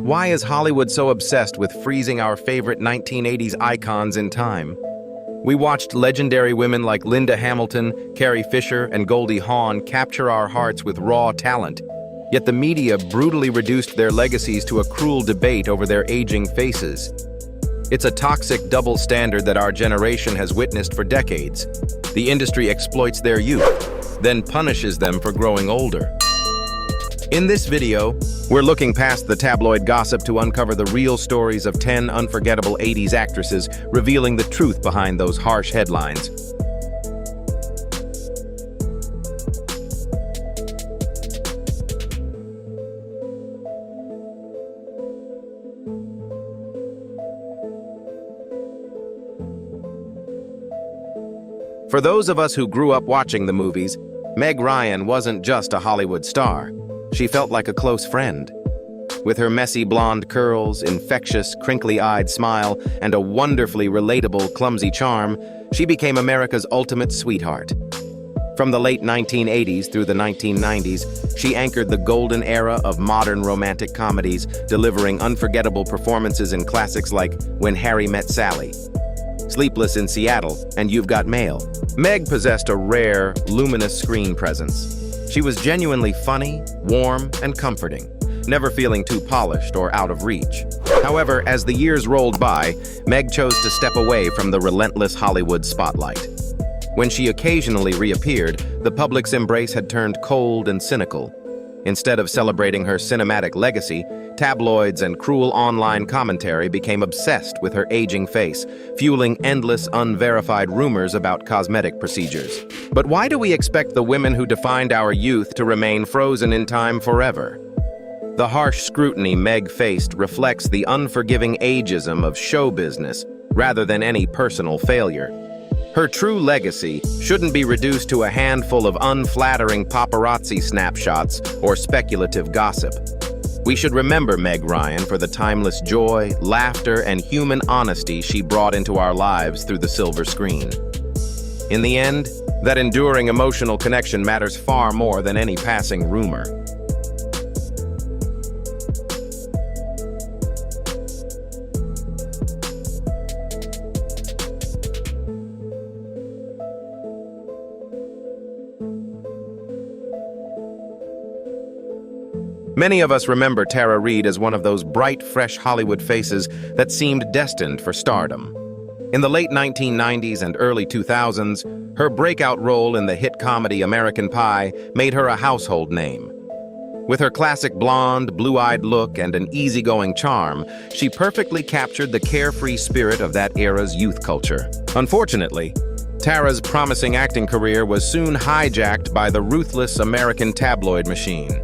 Why is Hollywood so obsessed with freezing our favorite 1980s icons in time? We watched legendary women like Linda Hamilton, Carrie Fisher, and Goldie Hawn capture our hearts with raw talent. Yet the media brutally reduced their legacies to a cruel debate over their aging faces. It's a toxic double standard that our generation has witnessed for decades. The industry exploits their youth, then punishes them for growing older. In this video, we're looking past the tabloid gossip to uncover the real stories of 10 unforgettable 80s actresses, revealing the truth behind those harsh headlines. For those of us who grew up watching the movies, Meg Ryan wasn't just a Hollywood star. She felt like a close friend. With her messy blonde curls, infectious, crinkly-eyed smile, and a wonderfully relatable, clumsy charm, she became America's ultimate sweetheart. From the late 1980s through the 1990s, she anchored the golden era of modern romantic comedies, delivering unforgettable performances in classics like When Harry Met Sally, Sleepless in Seattle, and You've Got Mail. Meg possessed a rare, luminous screen presence. She was genuinely funny, warm, and comforting, never feeling too polished or out of reach. However, as the years rolled by, Meg chose to step away from the relentless Hollywood spotlight. When she occasionally reappeared, the public's embrace had turned cold and cynical. Instead of celebrating her cinematic legacy, tabloids and cruel online commentary became obsessed with her aging face, fueling endless, unverified rumors about cosmetic procedures. But why do we expect the women who defined our youth to remain frozen in time forever? The harsh scrutiny Meg faced reflects the unforgiving ageism of show business rather than any personal failure. Her true legacy shouldn't be reduced to a handful of unflattering paparazzi snapshots or speculative gossip. We should remember Meg Ryan for the timeless joy, laughter, and human honesty she brought into our lives through the silver screen. In the end, that enduring emotional connection matters far more than any passing rumor. Many of us remember Tara Reid as one of those bright, fresh Hollywood faces that seemed destined for stardom. In the late 1990s and early 2000s, her breakout role in the hit comedy American Pie made her a household name. With her classic blonde, blue-eyed look and an easygoing charm, she perfectly captured the carefree spirit of that era's youth culture. Unfortunately, Tara's promising acting career was soon hijacked by the ruthless American tabloid machine.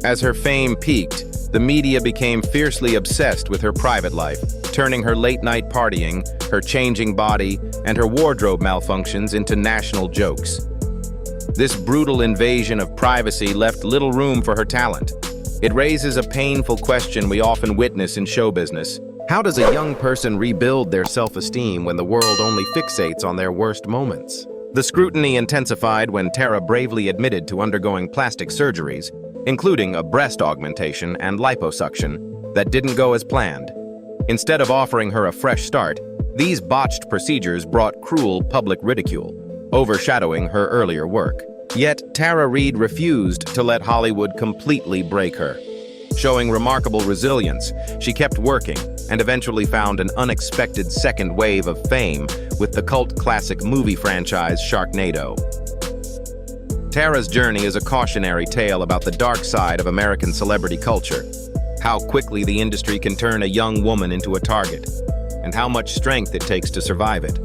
As her fame peaked, the media became fiercely obsessed with her private life, turning her late-night partying, her changing body, and her wardrobe malfunctions into national jokes. This brutal invasion of privacy left little room for her talent. It raises a painful question we often witness in show business. How does a young person rebuild their self-esteem when the world only fixates on their worst moments? The scrutiny intensified when Tara bravely admitted to undergoing plastic surgeries, including a breast augmentation and liposuction, that didn't go as planned. Instead of offering her a fresh start, these botched procedures brought cruel public ridicule, overshadowing her earlier work. Yet, Tara Reid refused to let Hollywood completely break her. Showing remarkable resilience, she kept working and eventually found an unexpected second wave of fame with the cult classic movie franchise Sharknado. Tara's journey is a cautionary tale about the dark side of American celebrity culture, how quickly the industry can turn a young woman into a target, and how much strength it takes to survive it.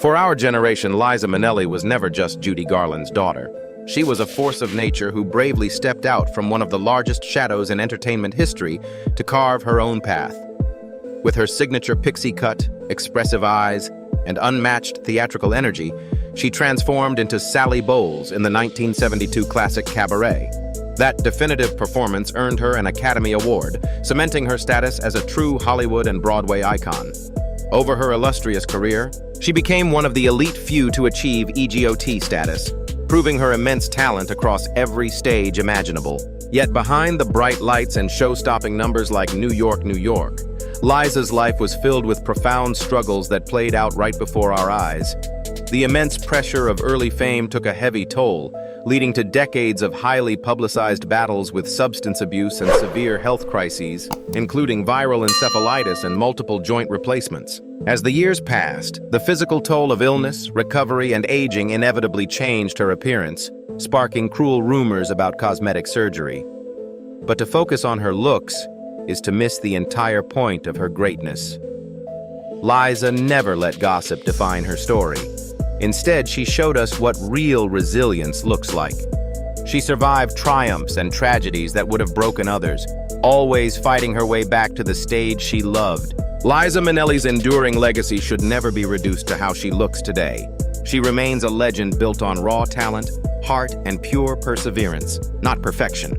For our generation, Liza Minnelli was never just Judy Garland's daughter. She was a force of nature who bravely stepped out from one of the largest shadows in entertainment history to carve her own path. With her signature pixie cut, expressive eyes, and unmatched theatrical energy, she transformed into Sally Bowles in the 1972 classic Cabaret. That definitive performance earned her an Academy Award, cementing her status as a true Hollywood and Broadway icon. Over her illustrious career, she became one of the elite few to achieve EGOT status, proving her immense talent across every stage imaginable. Yet behind the bright lights and show-stopping numbers like New York, New York, Liza's life was filled with profound struggles that played out right before our eyes. The immense pressure of early fame took a heavy toll, leading to decades of highly publicized battles with substance abuse and severe health crises, including viral encephalitis and multiple joint replacements. As the years passed, the physical toll of illness, recovery, and aging inevitably changed her appearance, sparking cruel rumors about cosmetic surgery. But to focus on her looks is to miss the entire point of her greatness. Liza never let gossip define her story. Instead, she showed us what real resilience looks like. She survived triumphs and tragedies that would have broken others, always fighting her way back to the stage she loved. Liza Minnelli's enduring legacy should never be reduced to how she looks today. She remains a legend built on raw talent, heart, and pure perseverance, not perfection.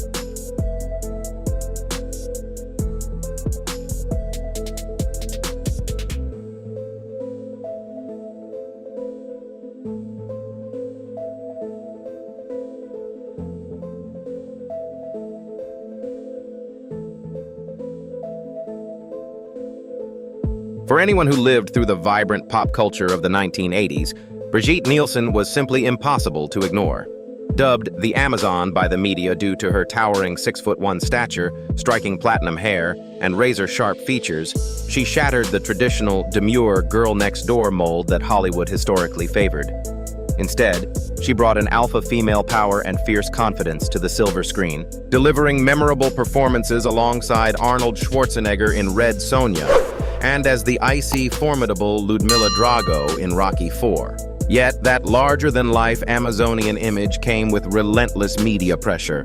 For anyone who lived through the vibrant pop culture of the 1980s, Brigitte Nielsen was simply impossible to ignore. Dubbed the Amazon by the media due to her towering 6'1" stature, striking platinum hair, and razor-sharp features, she shattered the traditional demure girl-next-door mold that Hollywood historically favored. Instead, she brought an alpha female power and fierce confidence to the silver screen, delivering memorable performances alongside Arnold Schwarzenegger in Red Sonja, and as the icy, formidable Ludmilla Drago in Rocky IV. Yet, that larger-than-life Amazonian image came with relentless media pressure.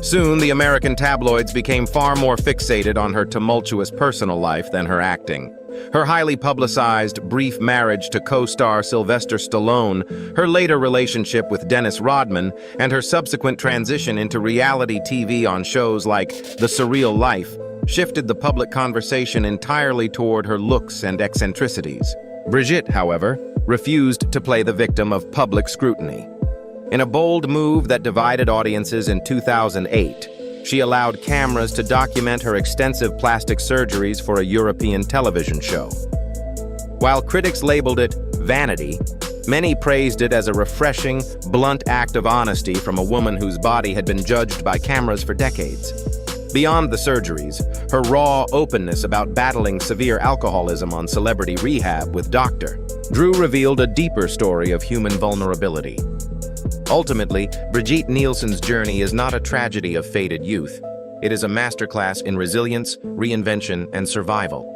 Soon, the American tabloids became far more fixated on her tumultuous personal life than her acting. Her highly publicized, brief marriage to co-star Sylvester Stallone, her later relationship with Dennis Rodman, and her subsequent transition into reality TV on shows like The Surreal Life shifted the public conversation entirely toward her looks and eccentricities. Brigitte, however, refused to play the victim of public scrutiny. In a bold move that divided audiences in 2008, she allowed cameras to document her extensive plastic surgeries for a European television show. While critics labeled it vanity, many praised it as a refreshing, blunt act of honesty from a woman whose body had been judged by cameras for decades. Beyond the surgeries, her raw openness about battling severe alcoholism on Celebrity Rehab with Dr. Drew revealed a deeper story of human vulnerability. Ultimately, Brigitte Nielsen's journey is not a tragedy of faded youth. It is a masterclass in resilience, reinvention, and survival.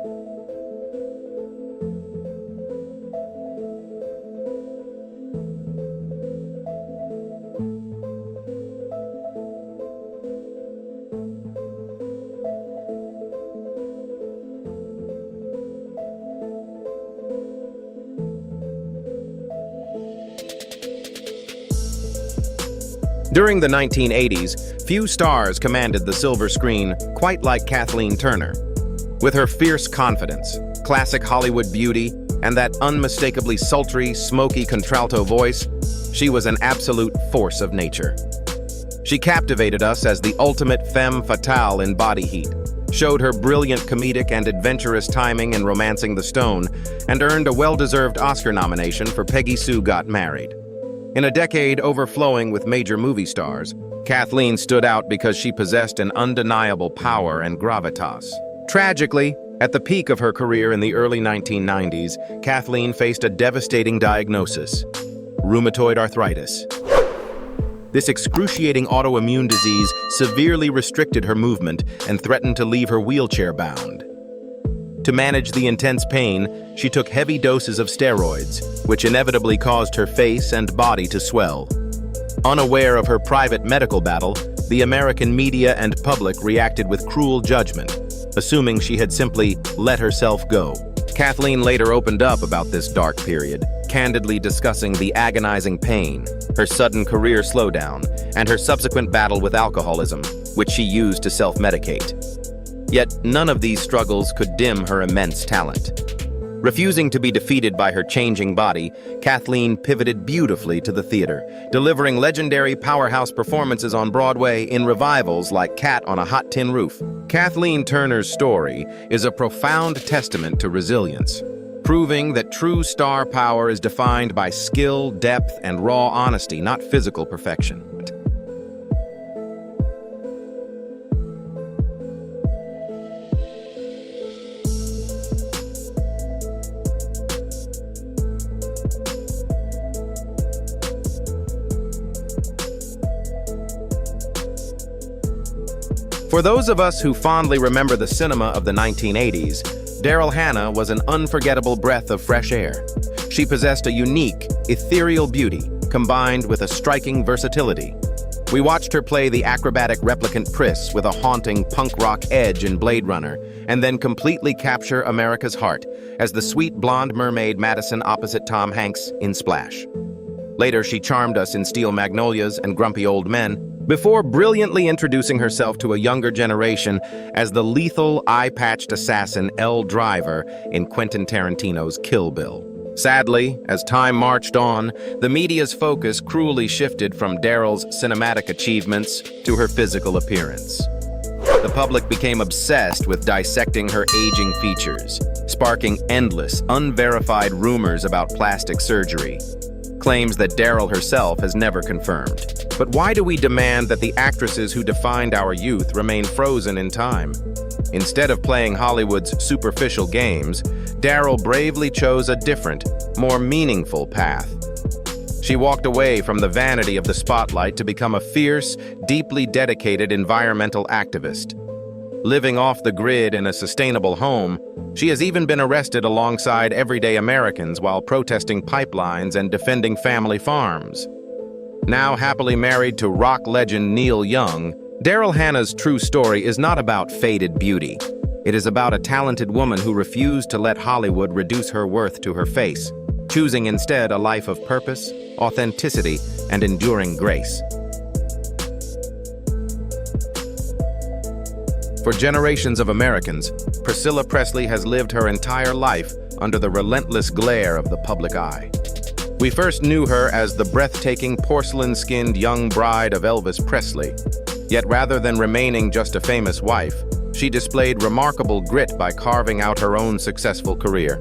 During the 1980s, few stars commanded the silver screen quite like Kathleen Turner. With her fierce confidence, classic Hollywood beauty, and that unmistakably sultry, smoky contralto voice, she was an absolute force of nature. She captivated us as the ultimate femme fatale in body heat, showed her brilliant comedic and adventurous timing in Romancing the Stone, and earned a well-deserved Oscar nomination for Peggy Sue Got Married. In a decade overflowing with major movie stars, Kathleen stood out because she possessed an undeniable power and gravitas. Tragically, at the peak of her career in the early 1990s, Kathleen faced a devastating diagnosis: rheumatoid arthritis. This excruciating autoimmune disease severely restricted her movement and threatened to leave her wheelchair-bound. To manage the intense pain, she took heavy doses of steroids, which inevitably caused her face and body to swell. Unaware of her private medical battle, the American media and public reacted with cruel judgment, assuming she had simply let herself go. Kathleen later opened up about this dark period, candidly discussing the agonizing pain, her sudden career slowdown, and her subsequent battle with alcoholism, which she used to self-medicate. Yet none of these struggles could dim her immense talent. Refusing to be defeated by her changing body, Kathleen pivoted beautifully to the theater, delivering legendary powerhouse performances on Broadway in revivals like Cat on a Hot Tin Roof. Kathleen Turner's story is a profound testament to resilience, proving that true star power is defined by skill, depth, and raw honesty, not physical perfection. For those of us who fondly remember the cinema of the 1980s, Daryl Hannah was an unforgettable breath of fresh air. She possessed a unique, ethereal beauty, combined with a striking versatility. We watched her play the acrobatic replicant Pris with a haunting punk rock edge in Blade Runner, and then completely capture America's heart as the sweet blonde mermaid Madison opposite Tom Hanks in Splash. Later, she charmed us in Steel Magnolias and Grumpy Old Men, before brilliantly introducing herself to a younger generation as the lethal, eye-patched assassin Elle Driver in Quentin Tarantino's Kill Bill. Sadly, as time marched on, the media's focus cruelly shifted from Daryl's cinematic achievements to her physical appearance. The public became obsessed with dissecting her aging features, sparking endless, unverified rumors about plastic surgery, claims that Daryl herself has never confirmed. But why do we demand that the actresses who defined our youth remain frozen in time? Instead of playing Hollywood's superficial games, Daryl bravely chose a different, more meaningful path. She walked away from the vanity of the spotlight to become a fierce, deeply dedicated environmental activist. Living off the grid in a sustainable home, she has even been arrested alongside everyday Americans while protesting pipelines and defending family farms. Now happily married to rock legend Neil Young, Daryl Hannah's true story is not about faded beauty. It is about a talented woman who refused to let Hollywood reduce her worth to her face, choosing instead a life of purpose, authenticity, and enduring grace. For generations of Americans, Priscilla Presley has lived her entire life under the relentless glare of the public eye. We first knew her as the breathtaking porcelain-skinned young bride of Elvis Presley. Yet rather than remaining just a famous wife, she displayed remarkable grit by carving out her own successful career.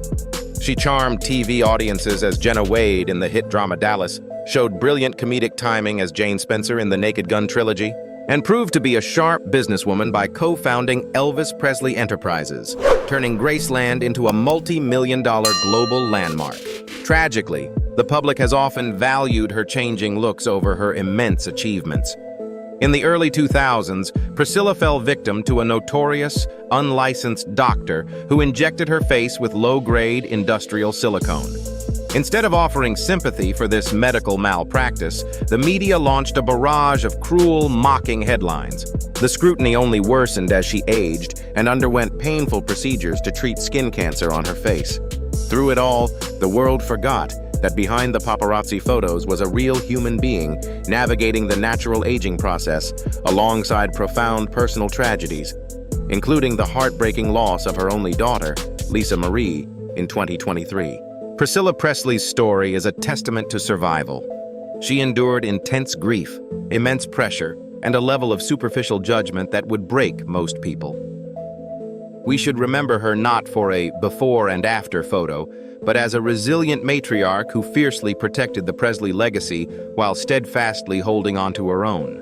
She charmed TV audiences as Jenna Wade in the hit drama Dallas, showed brilliant comedic timing as Jane Spencer in the Naked Gun trilogy, and proved to be a sharp businesswoman by co-founding Elvis Presley Enterprises, turning Graceland into a multi-million-dollar global landmark. Tragically, the public has often valued her changing looks over her immense achievements. In the early 2000s, Priscilla fell victim to a notorious, unlicensed doctor who injected her face with low-grade industrial silicone. Instead of offering sympathy for this medical malpractice, the media launched a barrage of cruel, mocking headlines. The scrutiny only worsened as she aged and underwent painful procedures to treat skin cancer on her face. Through it all, the world forgot that behind the paparazzi photos was a real human being navigating the natural aging process alongside profound personal tragedies, including the heartbreaking loss of her only daughter, Lisa Marie, in 2023. Priscilla Presley's story is a testament to survival. She endured intense grief, immense pressure, and a level of superficial judgment that would break most people. We should remember her not for a before and after photo, but as a resilient matriarch who fiercely protected the Presley legacy while steadfastly holding on to her own.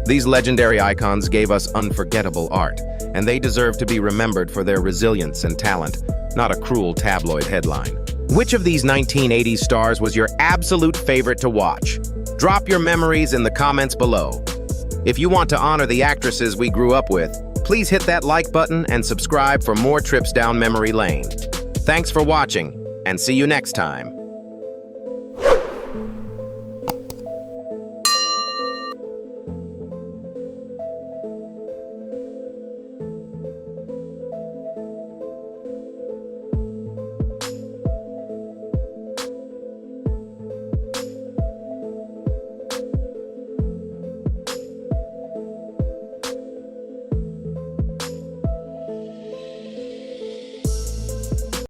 These legendary icons gave us unforgettable art, and they deserve to be remembered for their resilience and talent, not a cruel tabloid headline. Which of these 1980s stars was your absolute favorite to watch? Drop your memories in the comments below. If you want to honor the actresses we grew up with, please hit that like button and subscribe for more trips down memory lane. Thanks for watching, and see you next time.